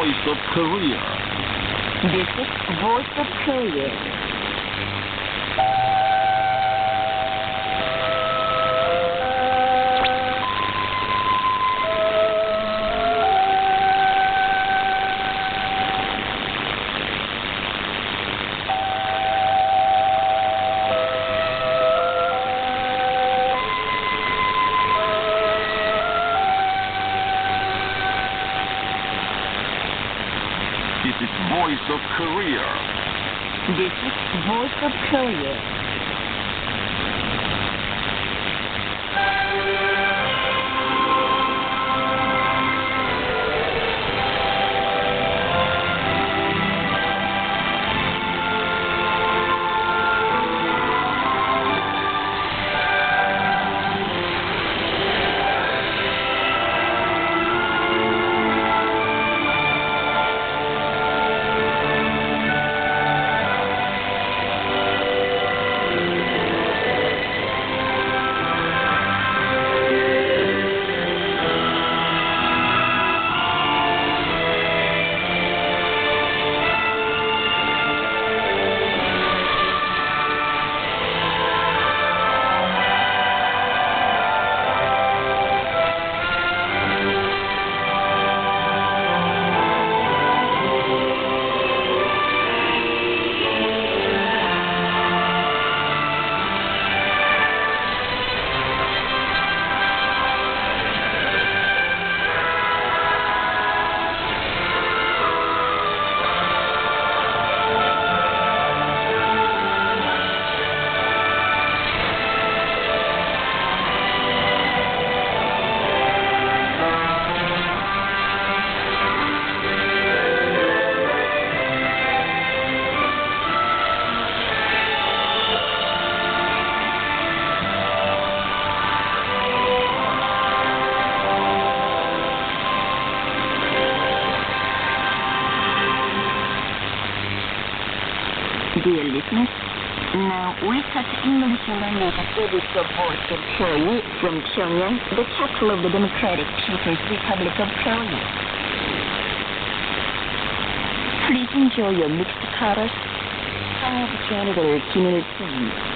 Voice of Korea. This is Voice of Korea. This is Voice of Korea. This is Voice of Korea. Dear listeners, now we start English language service of Voice of Korea from Pyongyang, the capital of the Democratic People's Republic of Korea. Please enjoy your mixed chorus. I have janitor Kim Il-sung.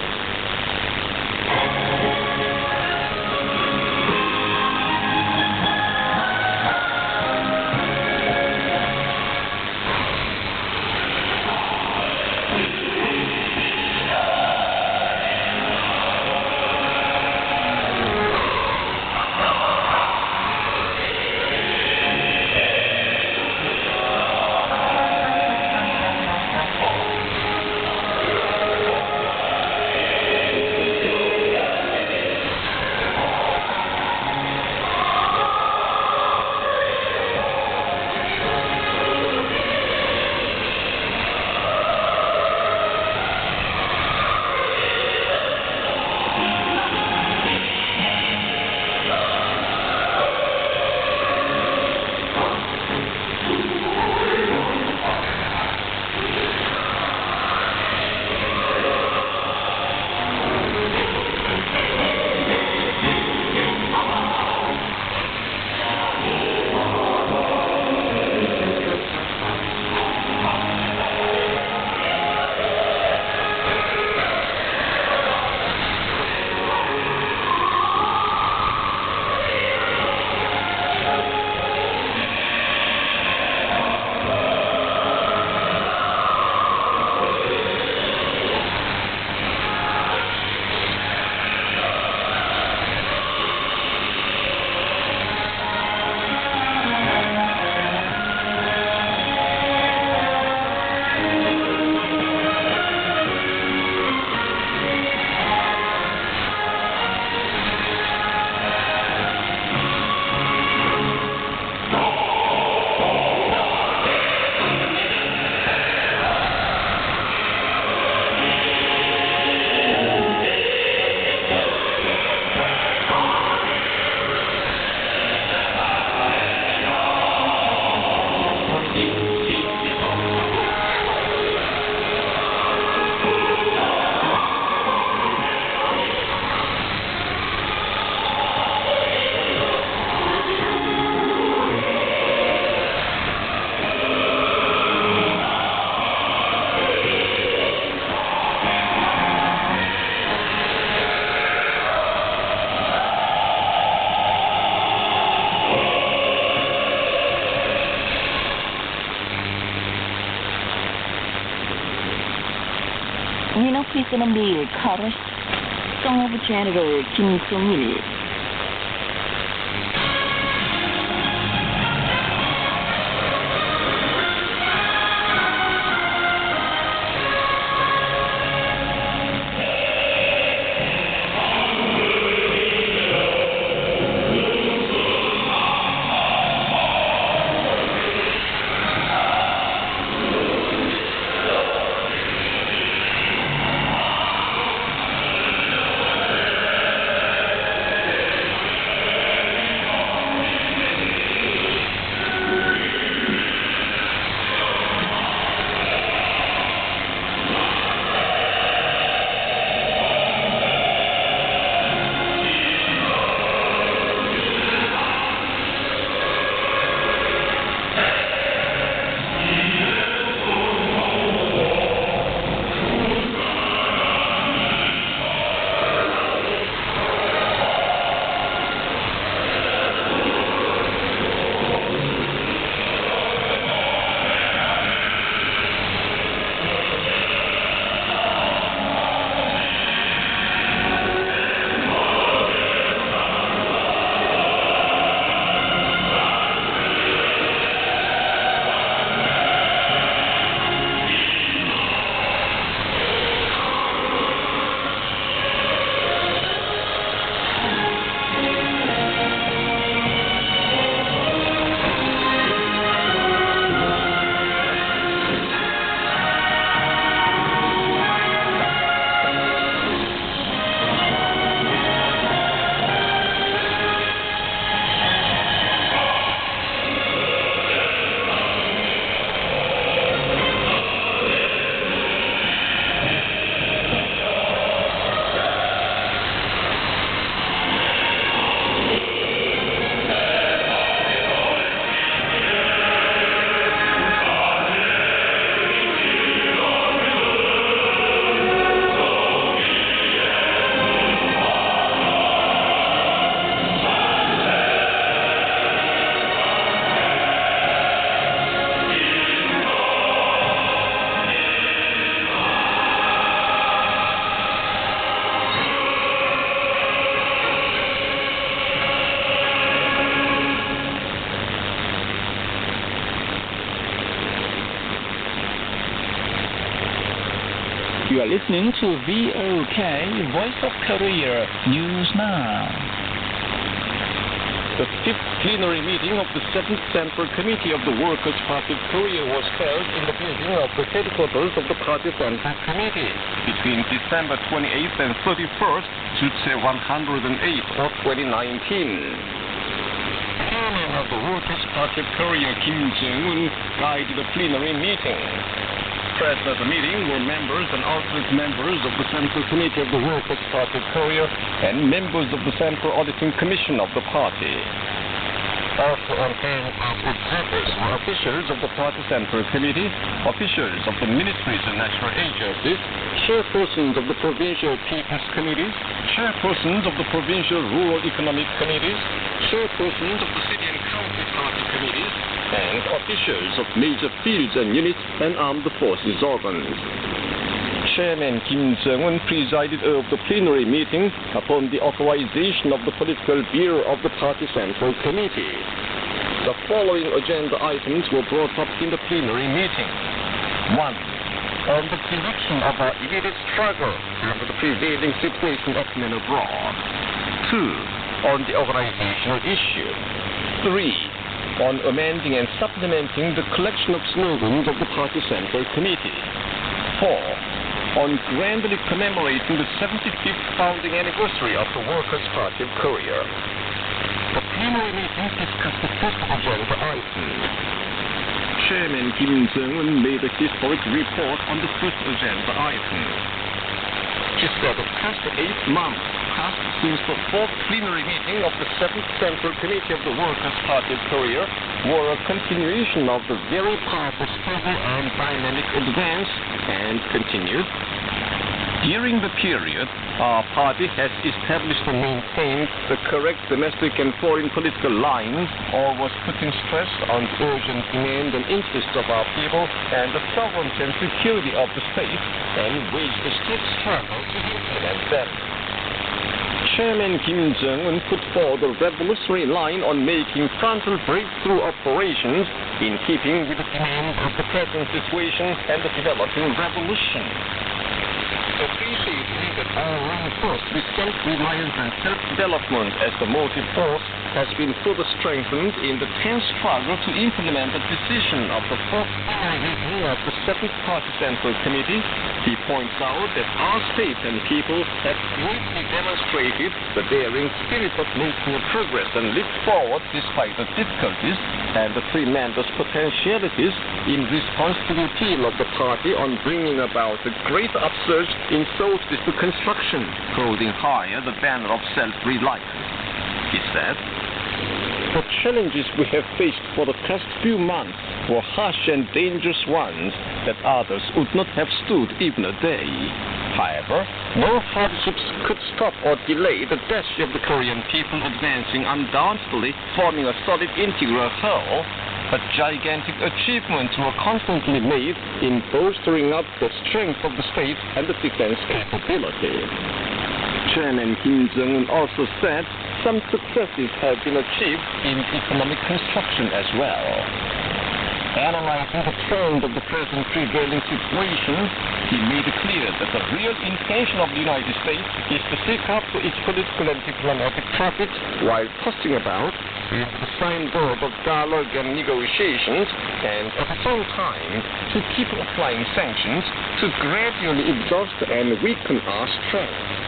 Office는 Bill Khabarovsk, Son of General Kim Jong-il. You are listening to VOK, Voice of Korea, News Now. The fifth plenary meeting of the 7th Central Committee of the Workers' Party of Korea was held in the building of the headquarters of the Party Central Committee between December 28th and 31st, Juche 108 of 2019. Chairman of the Workers' Party of Korea, Kim Jong-un, guided the plenary meeting. Present at the meeting were members and alternate members of the Central Committee of the Workers' Party of Korea and members of the Central Auditing Commission of the party. Also on hand as observers were officials of the Party Central Committee, officials of the ministries and national agencies, chairpersons of the Provincial People's Committees, chairpersons of the Provincial Rural Economic Committees, chairpersons of the City and County Party Committees, and officials of major fields and units and armed forces organs. Chairman Kim Jong-un presided over the plenary meeting upon the authorization of the Political Bureau of the Party Central Committee. The following agenda items were brought up in the plenary meeting. 1. On the direction of our immediate struggle under the prevailing situation of men abroad. 2. On the organizational issue. 3. On amending and supplementing the collection of slogans of the Party Central Committee. 4. On grandly commemorating the 75th founding anniversary of the Workers' Party of Korea. The plenary meeting discussed the fifth agenda item. Chairman Kim Jong-un made a historic report on the first agenda item. He said the past 8 months passed since the fourth plenary meeting of the 7th Central Committee of the Workers' Party of Korea were a continuation of the very powerful, stable, and dynamic advance, and continued. During the period, our party has established and maintained the correct domestic and foreign political lines, always putting stress on the urgent demand and interest of our people and the sovereignty and security of the state, and waged a strict struggle to implement them. Chairman Kim Jong-un put forward a revolutionary line on making frontal breakthrough operations in keeping with the demand of the present situation and the developing revolution. Appreciating that our reinforced with self-reliance and self-development as the motive force has been further strengthened in the tense struggle to implement the decision of the fourth meeting of the Seventh Party Central Committee, he points out that our state and people have greatly demonstrated the daring spirit of making progress and leap forward despite the difficulties and the tremendous potentialities in response to the appeal of the party on bringing about a great upsurge in socialist construction, holding higher the banner of self-reliance. He said, "The challenges we have faced for the past few months were harsh and dangerous ones that others would not have stood even a day. However, no hardships could stop or delay the dash of the Korean people advancing undauntedly, forming a solid integral whole. But gigantic achievements were constantly made in bolstering up the strength of the state and the defense capability." Chairman Kim Jong-un also said some successes have been achieved in economic construction as well. Analyzing the trend of the present prevailing situation, he made it clear that the real intention of the United States is to seek out its political and diplomatic profits while tossing about the signboard of dialogue and negotiations, and at the same time to keep applying sanctions to gradually exhaust and weaken our strength.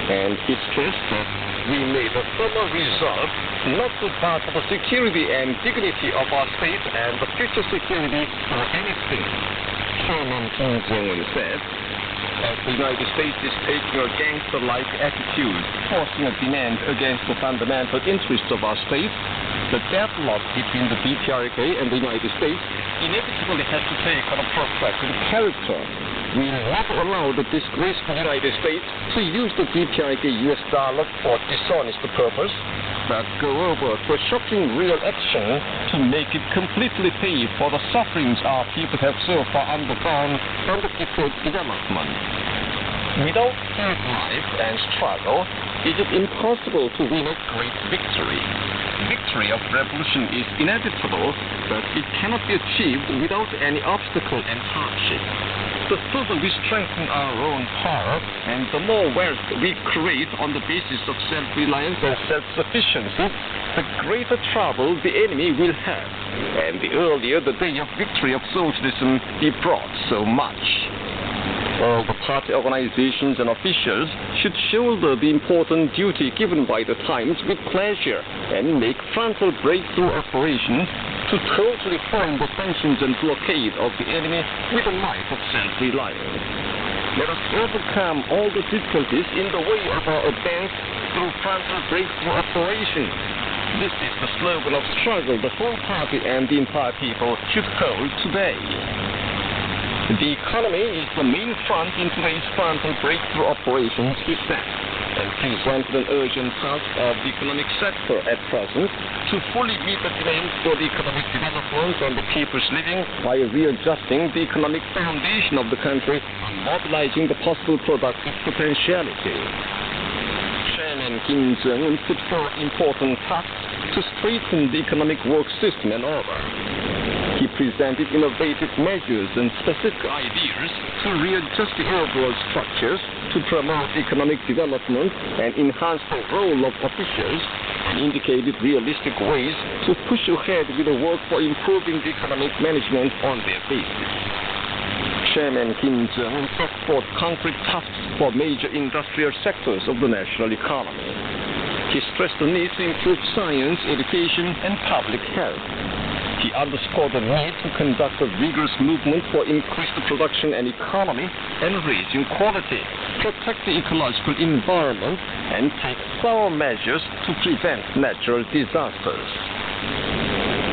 And he stressed that we made a firmer resolve not to barter the security and dignity of our state and the future security for anything. Chairman Kim Jong-un said, "As the United States is taking a gangster-like attitude, forcing a demand against the fundamental interests of our state, the deadlock between the DPRK and the United States inevitably has to take on a protracted character. We will not allow the disgraceful United States to use the DPRK-US dialogue for dishonest purpose, but go over to a shocking real action to make it completely pay for the sufferings our people have so far undergone and the deferred development. Without hard life and struggle, it is impossible to win a great victory. Victory of revolution is inevitable, but it cannot be achieved without any obstacle and hardship. The further we strengthen our own power, and the more wealth we create on the basis of self-reliance and self-sufficiency, the greater trouble the enemy will have, and the earlier the day of victory of socialism be brought so much." All the party organizations and officials should shoulder the important duty given by the times with pleasure and make frontal breakthrough operations to totally form the sanctions and blockade of the enemy with a knife of self-reliance. Let us overcome all the difficulties in the way of our advance through frontal breakthrough operations. This is the slogan of struggle the whole party and the entire people should hold today. The economy is the main front in today's frontal breakthrough operations, he said, and presented an urgent task of the economic sector at present to fully meet the demands for the economic development and the people's living by readjusting the economic foundation of the country and mobilizing the possible productive potentiality. Chairman Kim Jong-un put forward important tasks to straighten the economic work system and order. He presented innovative measures and specific ideas to readjust the overall structures to promote economic development and enhance the role of officials, and indicated realistic ways to push ahead with the work for improving the economic management on their basis. Chairman Kim Jong-un set forth concrete tasks for major industrial sectors of the national economy. He stressed the need to improve science, education, and public health. He underscored the need to conduct a vigorous movement for increased production and economy and raising quality, protect the ecological environment, and take thorough measures to prevent natural disasters.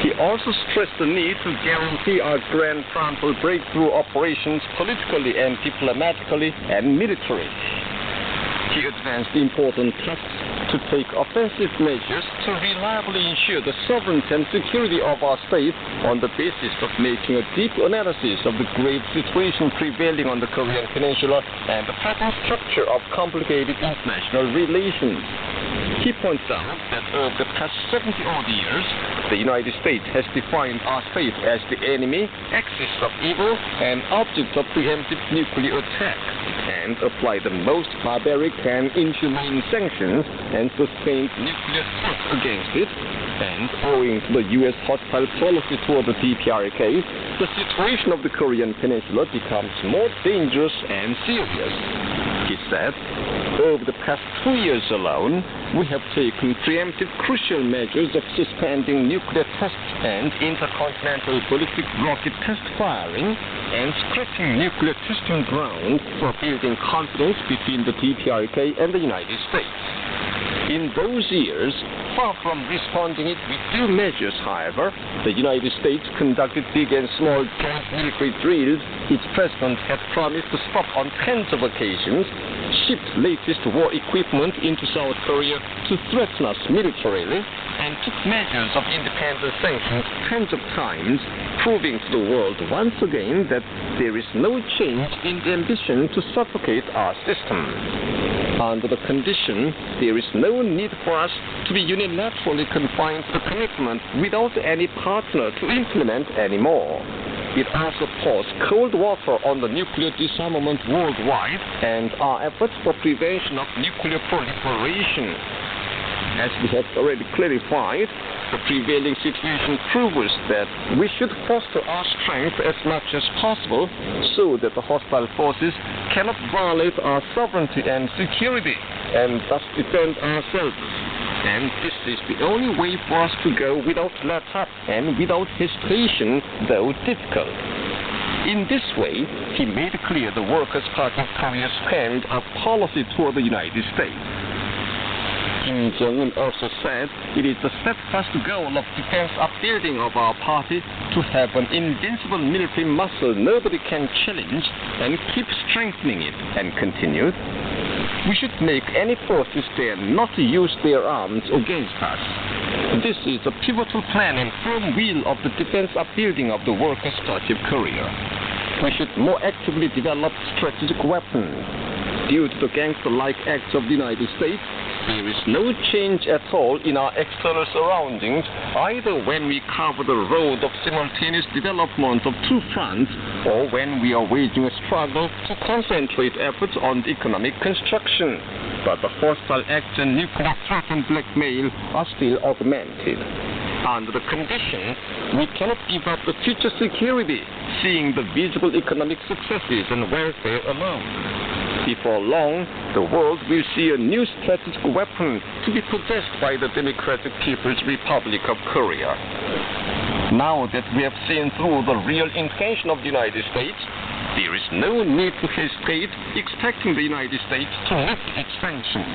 He He also stressed the need to guarantee our grand frontal breakthrough operations politically and diplomatically and militarily. He advanced important tasks to take offensive measures to reliably ensure the sovereignty and security of our state on the basis of making a deep analysis of the grave situation prevailing on the Korean Peninsula and the pattern structure of complicated international relations. He points out that over the past 70-odd years, the United States has defined our state as the enemy, axis of evil, and object of preemptive nuclear attack, and applied the most barbaric and inhumane sanctions and sustained nuclear threats against it. And owing to the U.S. hostile policy toward the DPRK, the situation of the Korean Peninsula becomes more dangerous and serious. He said, over the past 2 years alone, we have taken preemptive crucial measures of suspending nuclear tests and intercontinental ballistic rocket test firing and scrapping nuclear testing grounds for building confidence between the DPRK and the United States. In those years, far from responding it with due measures, however, the United States conducted big and small joint military drills its president had promised to stop on tens of occasions, shipped latest war equipment into South Korea to threaten us militarily, and took measures of independent sanctions tens of times, proving to the world once again that there is no change in the ambition to suffocate our system. Under the condition, there is no need for us to be unilaterally confined to commitment without any partner to implement anymore. It also pours cold water on the nuclear disarmament worldwide and our efforts for prevention of nuclear proliferation. As we have already clarified, the prevailing situation proves that we should foster our strength as much as possible so that the hostile forces cannot violate our sovereignty and security and thus defend ourselves. And this is the only way for us to go without let-up and without hesitation, though difficult. In this way, he made clear the Workers' Party of Korea's stand of policy toward the United States. Kim Jong-un also said it is the steadfast goal of defense upbuilding of our party to have an invincible military muscle nobody can challenge and keep strengthening it, and continued, we should make any forces dare not to use their arms against us. This is a pivotal plan and firm will of the defense upbuilding of the Workers' Party of Korea. We should more actively develop strategic weapons. Due to the gangster-like acts of the United States, there is no change at all in our external surroundings, either when we cover the road of simultaneous development of two fronts or when we are waging a struggle to concentrate efforts on economic construction. But the hostile acts and nuclear threat and blackmail are still augmented. Under the condition, we cannot give up the future security, seeing the visible economic successes and welfare alone. Before long, the world will see a new strategic weapon to be possessed by the Democratic People's Republic of Korea. Now that we have seen through the real intention of the United States, there is no need to hesitate expecting the United States to lift its sanctions.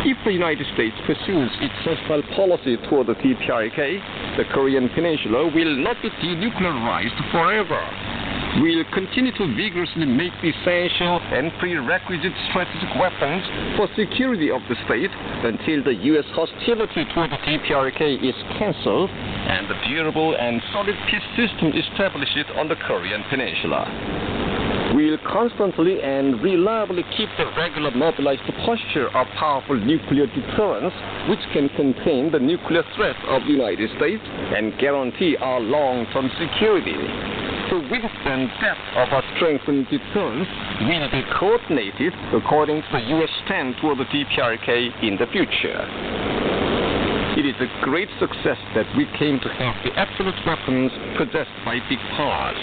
If the United States pursues its hostile policy toward the DPRK, the Korean Peninsula will not be denuclearized forever. We'll continue to vigorously make the essential and prerequisite strategic weapons for security of the state until the U.S. hostility toward the DPRK is cancelled and the durable and solid peace system established on the Korean Peninsula. We'll constantly and reliably keep the regular mobilized posture of powerful nuclear deterrence, which can contain the nuclear threat of the United States and guarantee our long-term security. The width and depth of our strengthened deterrence will be coordinated according to the U.S. stand toward the DPRK in the future. It is a great success that we came to have the absolute weapons possessed by big powers.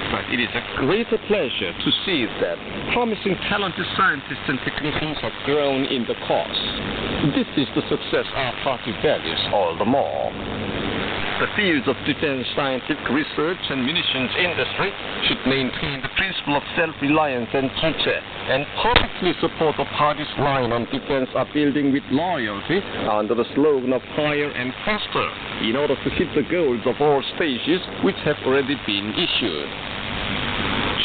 But it is a greater pleasure to see that promising talented scientists and technicians have grown in the cause. This is the success our party values all the more. The fields of defense, scientific research, and munitions industry should maintain the principle of self-reliance and future, and publicly support the party's line on defense upbuilding with loyalty under the slogan of higher and faster, in order to hit the goals of all stages which have already been issued.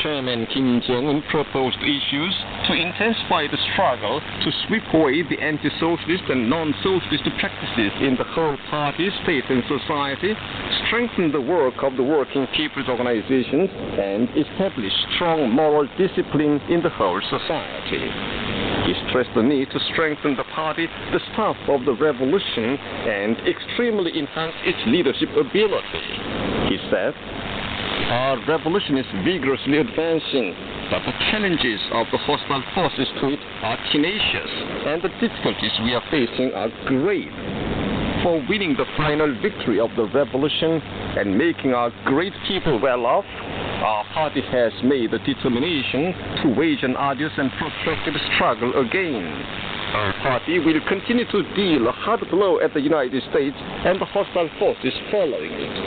Chairman Kim Jong-un proposed issues to intensify the struggle to sweep away the anti-socialist and non-socialist practices in the whole party, state and society, strengthen the work of the working people's organizations, and establish strong moral discipline in the whole society. He stressed the need to strengthen the party, the staff of the revolution, and extremely enhance its leadership ability. He said, "Our revolution is vigorously advancing, but the challenges of the hostile forces to it are tenacious, and the difficulties we are facing are great. For winning the final victory of the revolution and making our great people well off, our party has made the determination to wage an arduous and protracted struggle again. Our party will continue to deal a hard blow at the United States and the hostile forces following it.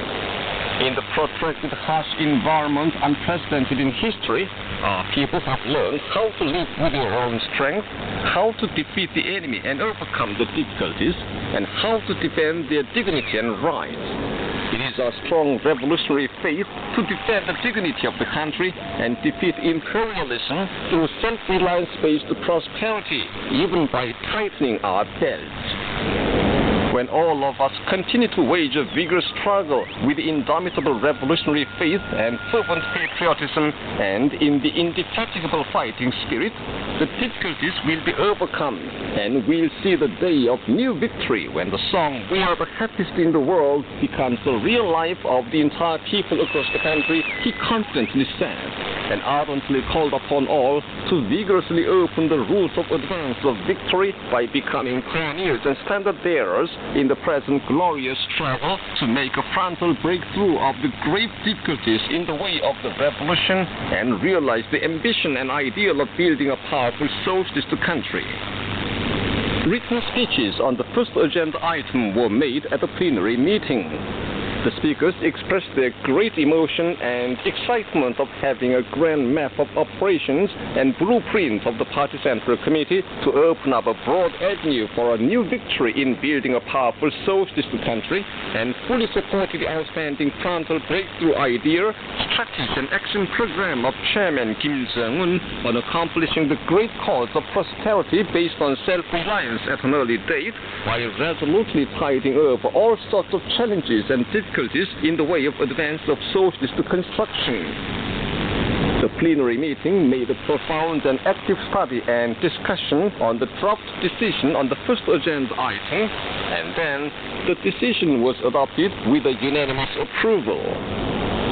In the protracted, harsh environment unprecedented in history, our people have learned how to live with their own strength, how to defeat the enemy and overcome the difficulties, and how to defend their dignity and rights. It is our strong revolutionary faith to defend the dignity of the country and defeat imperialism through self-reliance-based prosperity, even by tightening our belts. When all of us continue to wage a vigorous struggle with indomitable revolutionary faith and fervent patriotism, and in the indefatigable fighting spirit, the difficulties will be overcome, and we'll see the day of new victory when the song "We are the happiest in the world" becomes the real life of the entire people across the country, he confidently said, and ardently called upon all to vigorously open the route of advance of victory by becoming pioneers and standard-bearers in the present glorious struggle to make a frontal breakthrough of the great difficulties in the way of the revolution and realize the ambition and ideal of building a powerful socialist country. Written speeches on the first agenda item were made at the plenary meeting. The speakers expressed their great emotion and excitement of having a grand map of operations and blueprint of the Party Central Committee to open up a broad avenue for a new victory in building a powerful socialist country, and fully supported the outstanding frontal breakthrough idea, strategy and action program of Chairman Kim Jong-un on accomplishing the great cause of prosperity based on self-reliance at an early date, while resolutely tiding over all sorts of challenges and difficulties in the way of advance of socialist construction. The plenary meeting made a profound and active study and discussion on the draft decision on the first agenda item, and then the decision was adopted with a unanimous approval.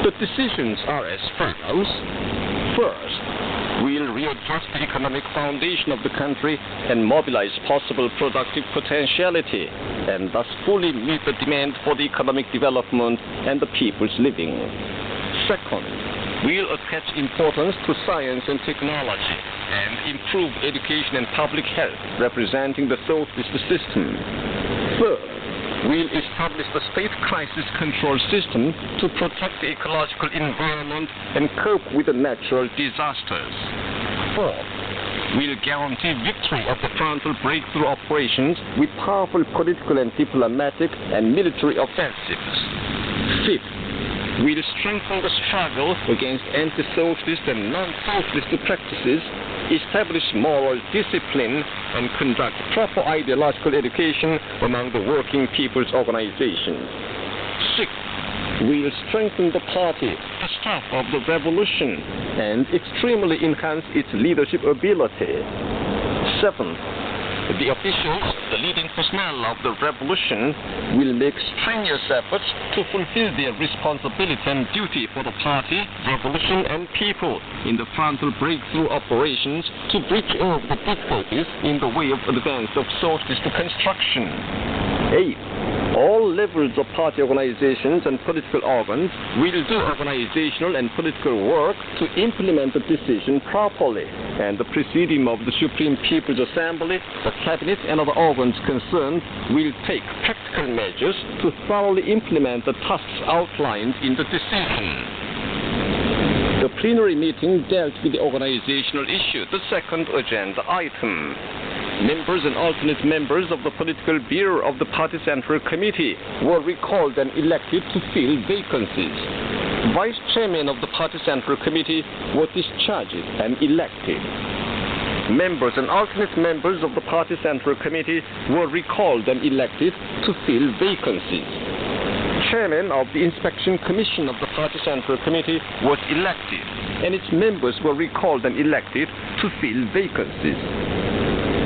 The decisions are as follows. First, we'll readjust the economic foundation of the country and mobilize possible productive potentiality, and thus fully meet the demand for the economic development and the people's living. Second, we'll attach importance to science and technology and improve education and public health, representing the socialist system. Third, we'll establish the state crisis control system to protect the ecological environment and cope with the natural disasters. Fourth, we'll guarantee victory of the frontal breakthrough operations with powerful political and diplomatic and military offensives. Fifth, we'll strengthen the struggle against anti-socialist and non-socialist practices, establish moral discipline, and conduct proper ideological education among the working people's organizations. Sixth, we'll strengthen the party, the staff of the revolution, and extremely enhance its leadership ability. Seventh, the officials, the leading personnel of the revolution, will make strenuous efforts to fulfill their responsibility and duty for the party, revolution, and people in the frontal breakthrough operations to bridge over the difficulties in the way of advance of socialist construction. Eighth, All levels of party organizations and political organs will do organizational and political work to implement the decision properly, and the Presidium of the Supreme People's Assembly, the Cabinet, and other organs concerned will take practical measures to thoroughly implement the tasks outlined in the decision. The plenary meeting dealt with the organizational issue, the second agenda item. Members and alternate members of the political bureau of the Party Central Committee were recalled and elected to fill vacancies. Vice Chairman of the Party Central Committee were discharged and elected. Members and alternate members of the Party Central Committee were recalled and elected to fill vacancies. Chairman of the Inspection Commission of the Party Central Committee was elected, and its members were recalled and elected to fill vacancies.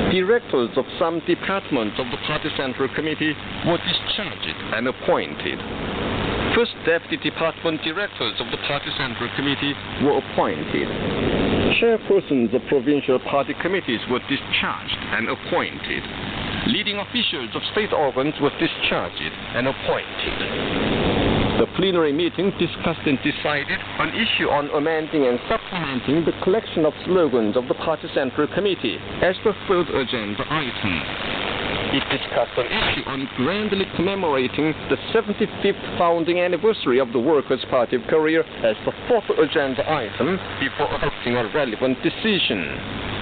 Directors of some departments of the Party Central Committee were discharged and appointed. First Deputy Department Directors of the Party Central Committee were appointed. Chairpersons of provincial party committees were discharged and appointed. Leading officials of state organs were discharged and appointed. The plenary meeting discussed and decided an issue on amending and supplementing the collection of slogans of the Party Central Committee as the third agenda item. It discussed an issue on grandly commemorating the 75th founding anniversary of the Workers' Party of Korea as the fourth agenda item before adopting a relevant decision.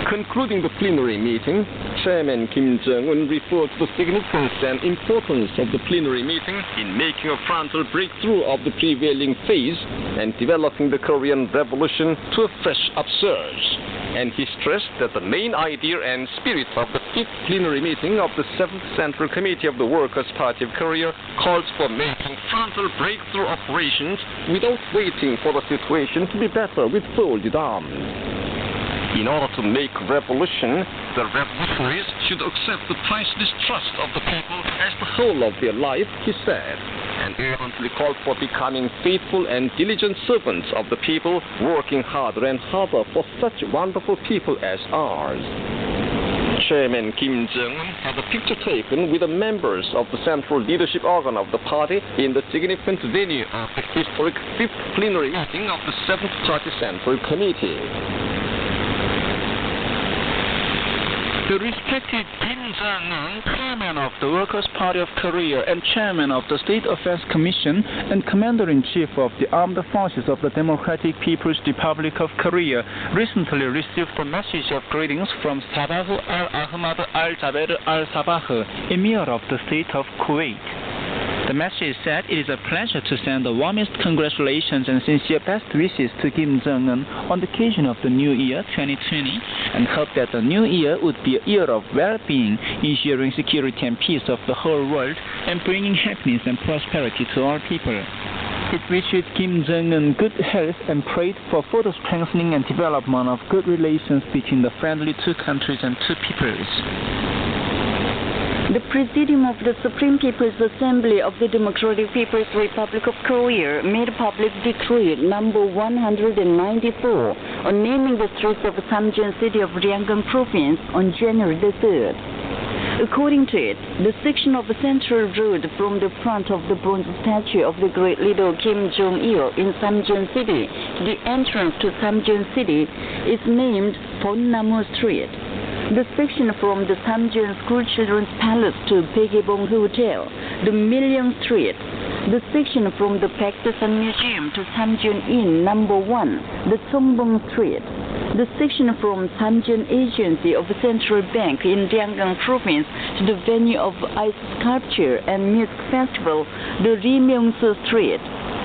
Concluding the plenary meeting, Chairman Kim Jong-un referred to the significance and importance of the plenary meeting in making a frontal breakthrough of the prevailing phase and developing the Korean Revolution to a fresh upsurge. And he stressed that the main idea and spirit of the fifth plenary meeting of the 7th Central Committee of the Workers' Party of Korea calls for making frontal breakthrough operations without waiting for the situation to be better with folded arms. In order to make revolution, the revolutionaries should accept the priceless trust of the people as the whole of their life, he said, and urgently called for becoming faithful and diligent servants of the people, working harder and harder for such wonderful people as ours. Chairman Kim Jong-un had a picture taken with the members of the central leadership organ of the party in the significant venue of the historic 5th plenary meeting of the 7th Party Central Committee. The respected Kim Jong-un, Chairman of the Workers' Party of Korea and Chairman of the State Affairs Commission and Commander-in-Chief of the Armed Forces of the Democratic People's Republic of Korea, recently received a message of greetings from Sabah al-Ahmad al-Jaber al-Sabah, Emir of the State of Kuwait. The message said it is a pleasure to send the warmest congratulations and sincere best wishes to Kim Jong-un on the occasion of the New Year 2020 and hope that the New Year would be a year of well-being, ensuring security and peace of the whole world and bringing happiness and prosperity to all people. It wished Kim Jong-un good health and prayed for further strengthening and development of good relations between the friendly two countries and two peoples. The Presidium of the Supreme People's Assembly of the Democratic People's Republic of Korea made public decree number 194 on naming the streets of Samjeon city of Ryanggang province on January the 3rd. According to it, the section of the central road from the front of the bronze statue of the great leader Kim Jong-il in Samjeon city to the entrance to Samjeon city is named Bonnamu Street. The section from the Samjeon School Children's Palace to Baekbong Hotel, the Million Street. The section from the Baekdusan Museum to Samjeon Inn No. 1, the Songbong Street. The section from Samjeon Agency of the Central Bank in Ryanggang Province to the venue of ice sculpture and music festival, the Rimyeongsu Street.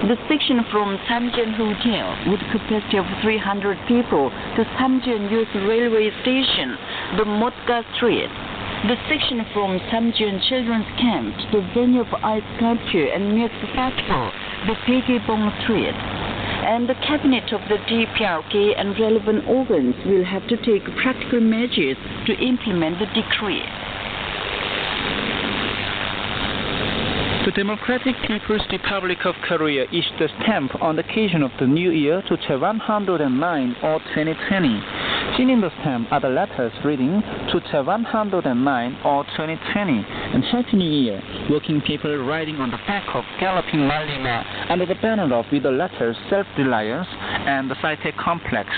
The section from Samjeon Hotel with capacity of 300 people to Samjeon Youth Railway Station, the Motga Street. The section from Samjeon Children's Camp to the venue of ice sculpture and music festival, the Baekbong Street. And the cabinet of the DPRK and relevant organs will have to take practical measures to implement the decree. The Democratic People's Republic of Korea issued a stamp on the occasion of the New Year to 109 or 2020. Seen in the stem are the letters reading 2109 or 2020 and Happy New Year. Working people riding on the back of galloping Malima under the banner of with the letters Self-Reliance and the Sci-Tech Complex.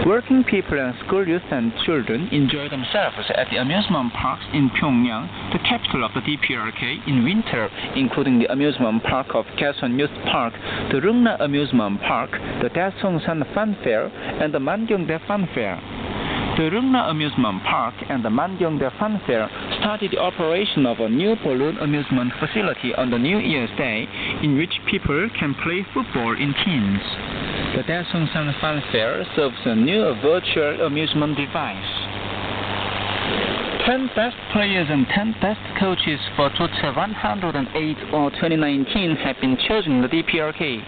Working people and school youth and children enjoy themselves at the amusement parks in Pyongyang, the capital of the DPRK, in winter, including the amusement park of Kaesong Youth Park, the Rungna Amusement Park, the Daesongsan Fun Fair, and the Mangyongdae Fun Fair. The Rungna Amusement Park and the Mangyongdae Fun Fair started the operation of a new balloon amusement facility on the New Year's Day, in which people can play football in teams. The Daesongsan Fun Fair serves a new virtual amusement device. 10 best players and 10 best coaches for 2108 or 2019 have been chosen in the DPRK.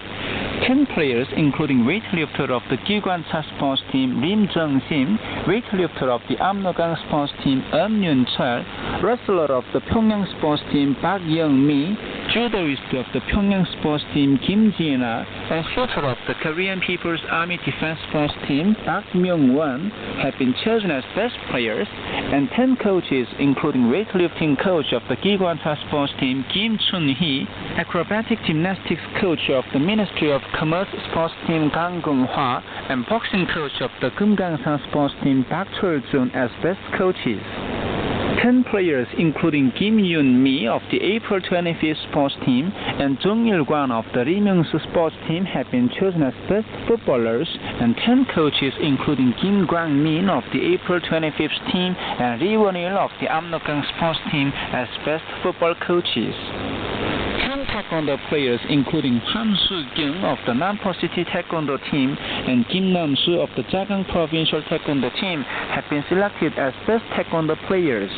10 players, including weightlifter of the Gilgwancha sports team Lim Jung-sim, weightlifter of the Amnogang sports team Eun Yun-chul, wrestler of the Pyongyang sports team Park Young-mi, judoist of the Pyongyang sports team Kim Ji-na, and shooter of the Korean People's Army Defense Force team Park Myung-won have been chosen as best players, and 10 coaches, including weightlifting coach of the Gilgwancha sports team Kim Chun-hee, acrobatic gymnastics coach of the Ministry of Commerce sports team Kang Gung-hwa, and boxing coach of the Kumgangsan sports team Park Chol-jun as best coaches. 10 players, including Kim Yoon-mi of the April 25th sports team and Jung Il-kwan of the Lee Myung-soo sports team, have been chosen as best footballers, and 10 coaches, including Kim Kwang-min of the April 25th team and Lee Won-il of the Amnogang sports team, as best football coaches. 10 taekwondo players, including Han Soo-kyung of the Nampo City Taekwondo team and Kim Nam-soo of the Jagang Provincial Taekwondo team, have been selected as best taekwondo players.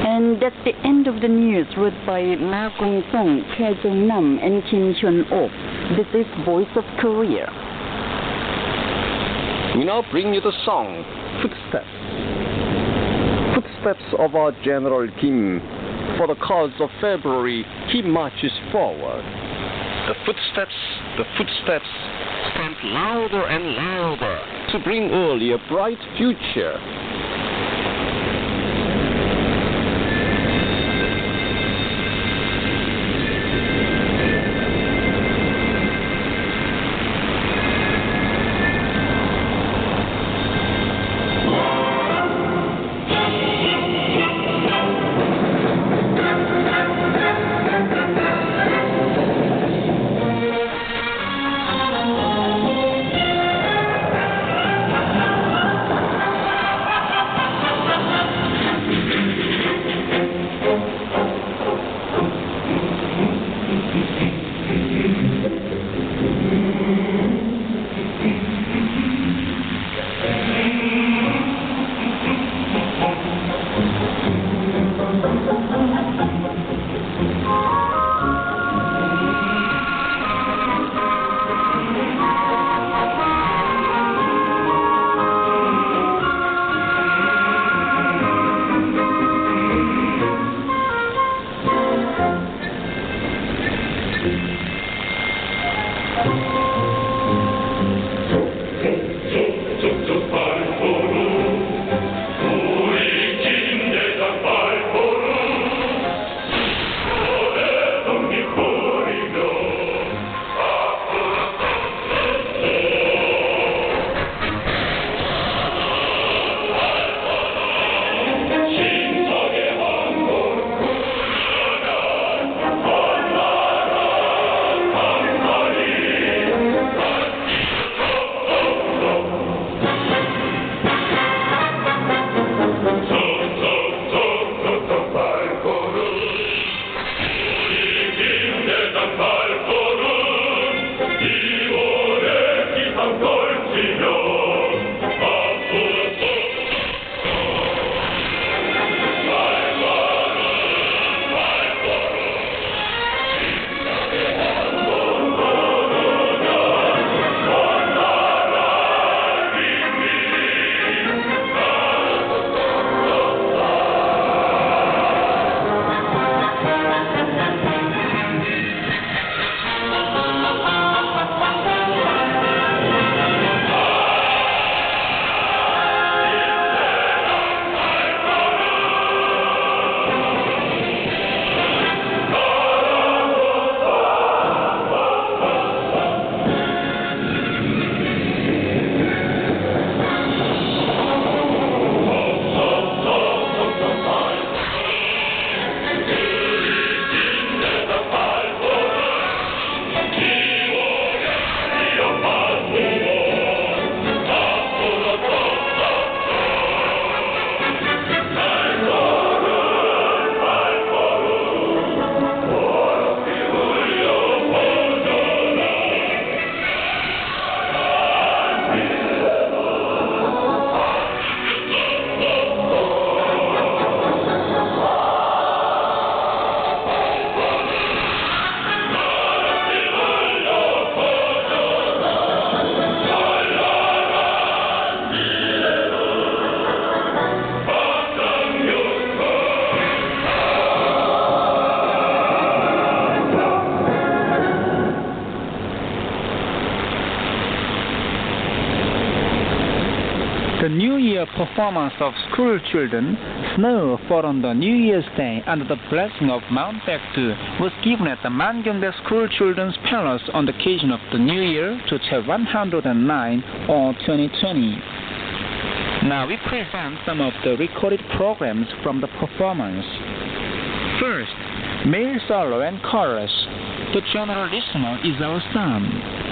And that's the end of the news read by Ma Gong-sung, Choi Jong-nam, and Kim Hyun-ok. This is Voice of Korea. We now bring you the song Footsteps. Footsteps of our General Kim. For the cause of February, he marches forward. The footsteps stamp louder and louder to bring early a bright future. performance of school children, snow fall on the New Year's Day and the blessing of Mount Baekdu was given at the Mangyongdae School Children's Palace on the occasion of the New Year to Che 109 or 2020. Now we present some of the recorded programs from the performance. First, male solo and chorus. The general listener is our son.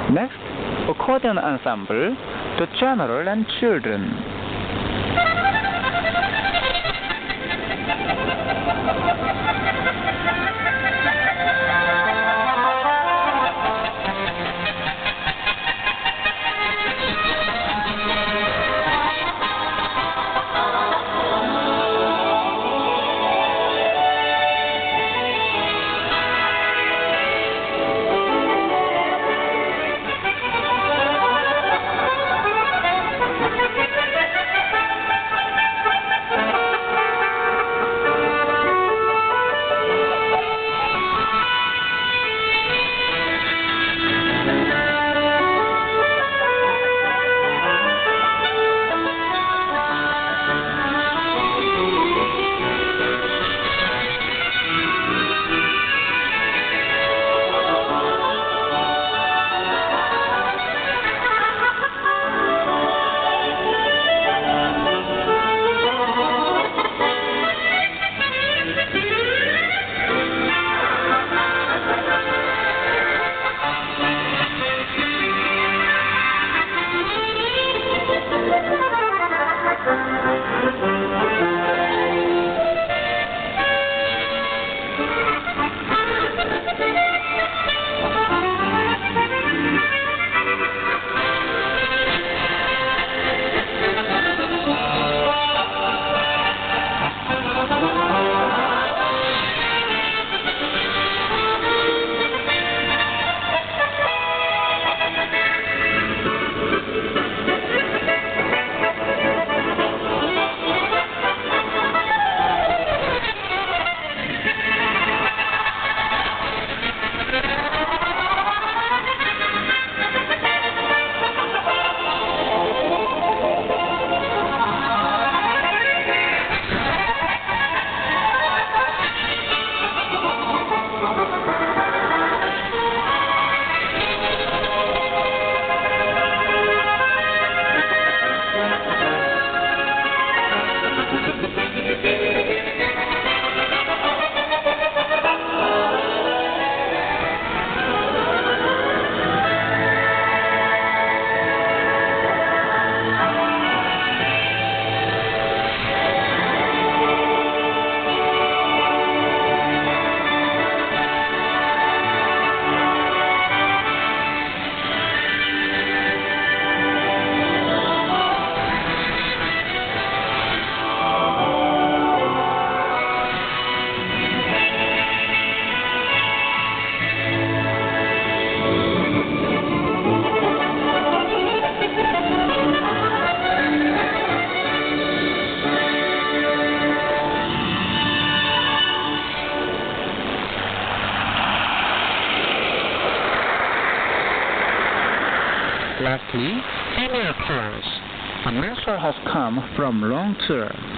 Next, accordion ensemble, the general and children. lastly, female chorus. An answer has come from long term.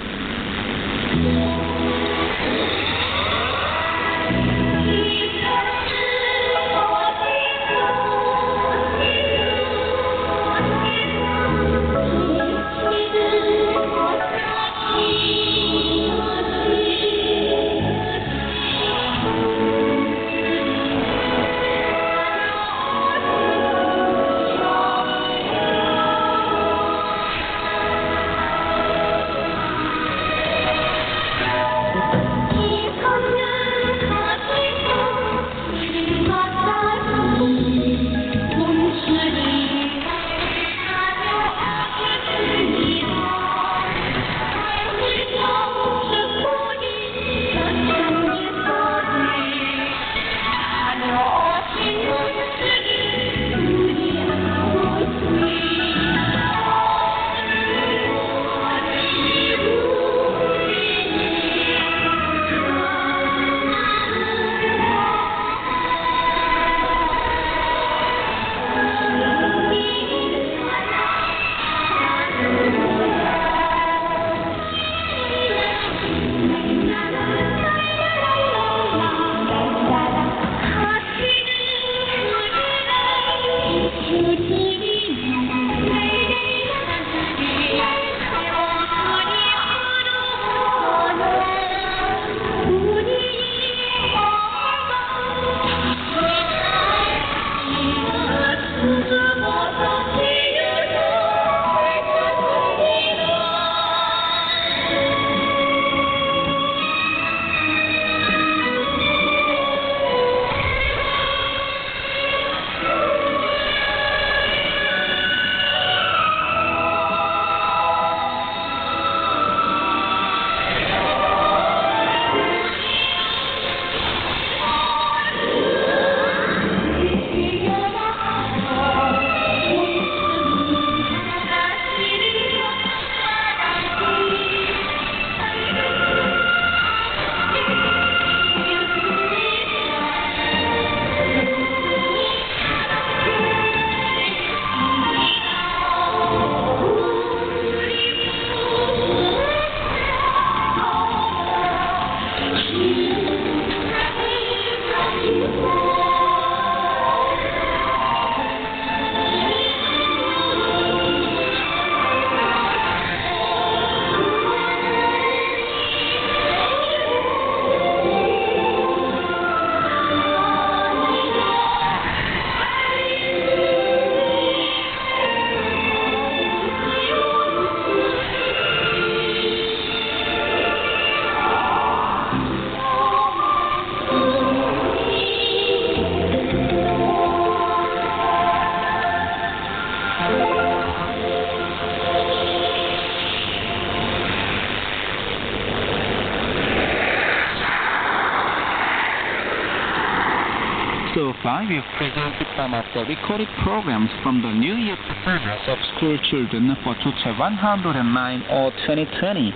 So far, we've presented some of the recorded programs from the New Year performance of school children for Juche 109 or 2020.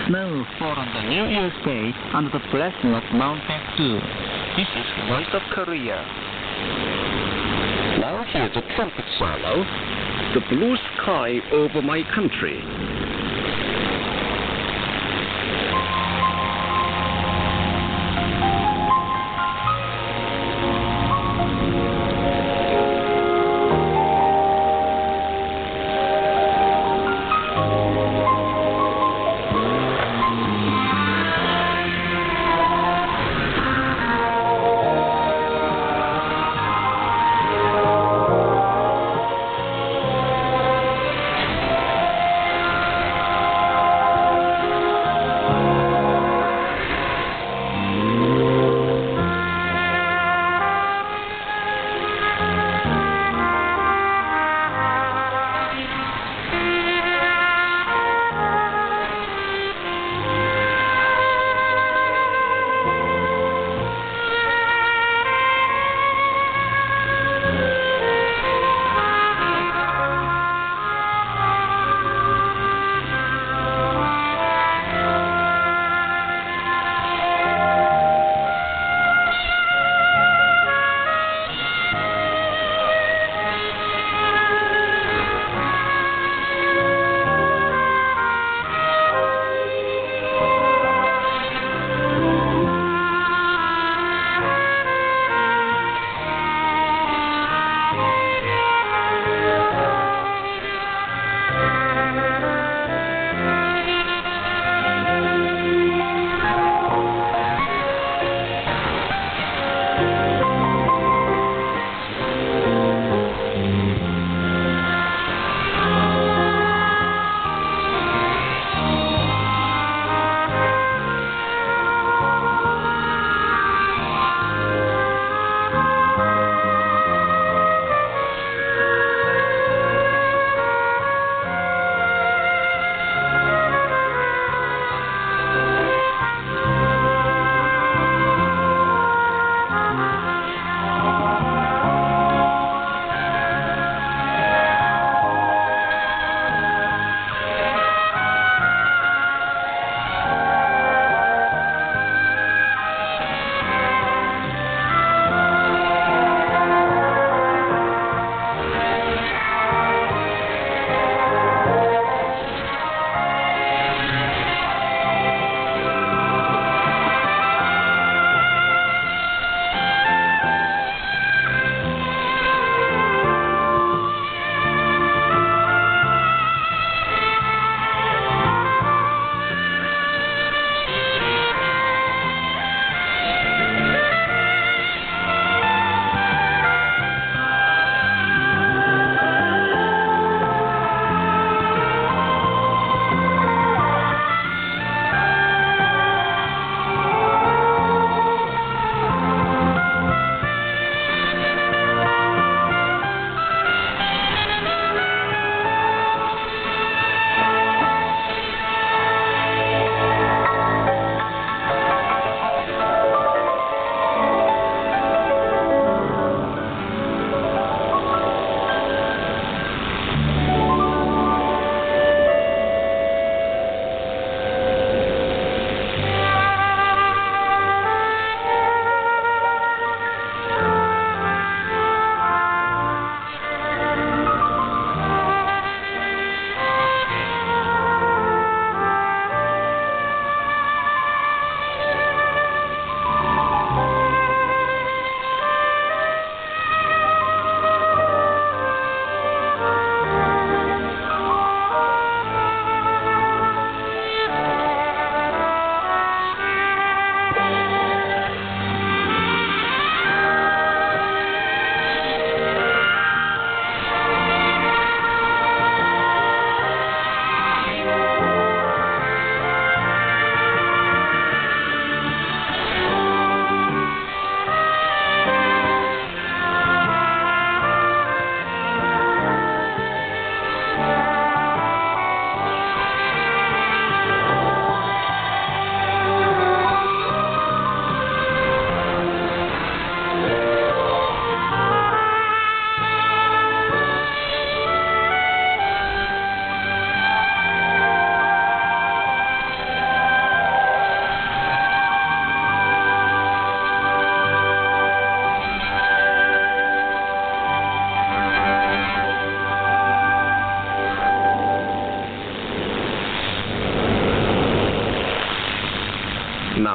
Snow fall on the New Year's Day under the blessing of Mount Baekdu. This is Voice of Korea. Now hear the trumpet solo, The Blue Sky Over My Country.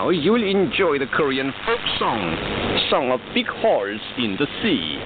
Now you will enjoy the Korean folk song of big holes in the sea.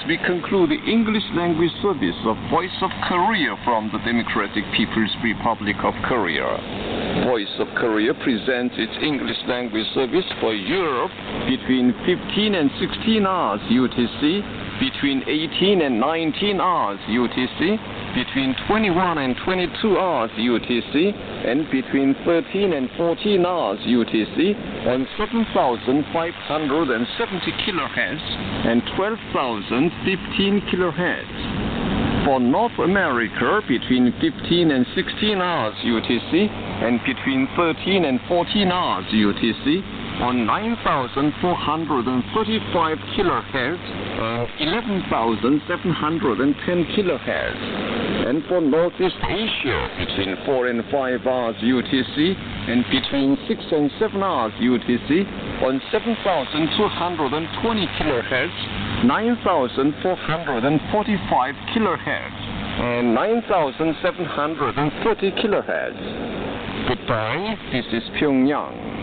we conclude the English language service of Voice of Korea from the Democratic People's Republic of Korea. Voice of Korea presents its English language service for Europe between 15 and 16 hours UTC, between 18 and 19 hours UTC, between 21 and 22 hours UTC, and between 13 and 14 hours UTC on 7,570 kHz and 12,015 kHz. For North America, between 15 and 16 hours UTC and between 13 and 14 hours UTC on 9,435 kHz and 11,710 kHz. And for Northeast Asia, between 4 and 5 hours UTC and between 6 and 7 hours UTC on 7,220 kHz, 9,445 kHz, and 9,730 kHz. Goodbye, this is Pyongyang.